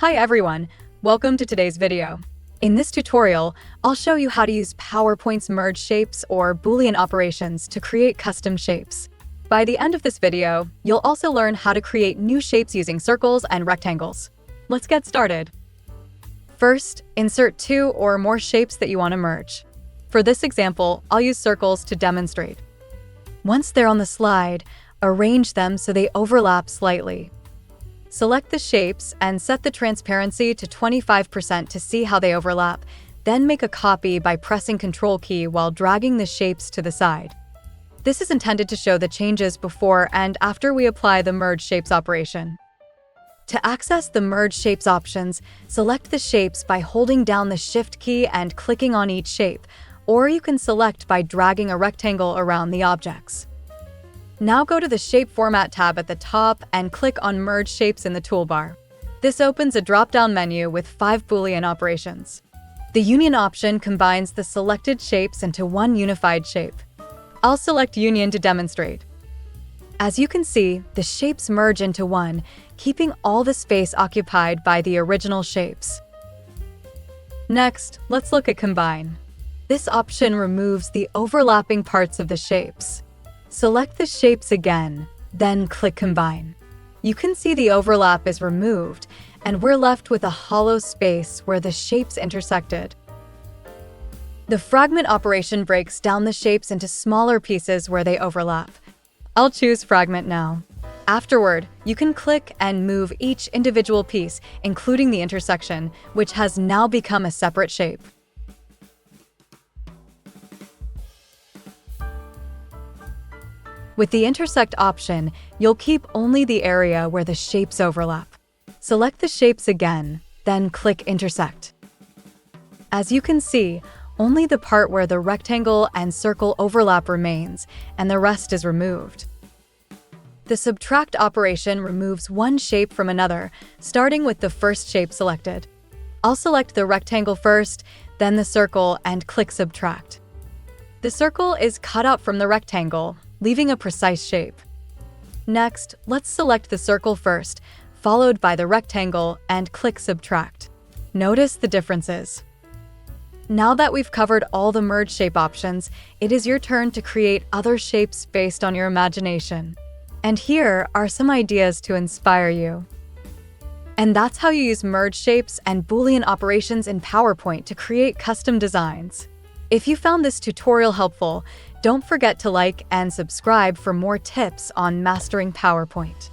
Hi everyone, welcome to today's video. In this tutorial, I'll show you how to use PowerPoint's merge shapes or Boolean operations to create custom shapes. By the end of this video, you'll also learn how to create new shapes using circles and rectangles. Let's get started. First, insert two or more shapes that you want to merge. For this example, I'll use circles to demonstrate. Once they're on the slide, arrange them so they overlap slightly. Select the shapes and set the transparency to 25% to see how they overlap, then make a copy by pressing Ctrl key while dragging the shapes to the side. This is intended to show the changes before and after we apply the Merge Shapes operation. To access the Merge Shapes options, select the shapes by holding down the Shift key and clicking on each shape, or you can select by dragging a rectangle around the objects. Now go to the Shape Format tab at the top and click on Merge Shapes in the toolbar. This opens a drop-down menu with 5 Boolean operations. The Union option combines the selected shapes into one unified shape. I'll select Union to demonstrate. As you can see, the shapes merge into one, keeping all the space occupied by the original shapes. Next, let's look at Combine. This option removes the overlapping parts of the shapes. Select the shapes again, then click Combine. You can see the overlap is removed, and we're left with a hollow space where the shapes intersected. The Fragment operation breaks down the shapes into smaller pieces where they overlap. I'll choose Fragment now. Afterward, you can click and move each individual piece, including the intersection, which has now become a separate shape. With the Intersect option, you'll keep only the area where the shapes overlap. Select the shapes again, then click Intersect. As you can see, only the part where the rectangle and circle overlap remains, and the rest is removed. The Subtract operation removes one shape from another, starting with the first shape selected. I'll select the rectangle first, then the circle, and click Subtract. The circle is cut out from the rectangle, leaving a precise shape. Next, let's select the circle first, followed by the rectangle, and click Subtract. Notice the differences. Now that we've covered all the merge shape options, it is your turn to create other shapes based on your imagination. And here are some ideas to inspire you. And that's how you use merge shapes and Boolean operations in PowerPoint to create custom designs. If you found this tutorial helpful, don't forget to like and subscribe for more tips on mastering PowerPoint.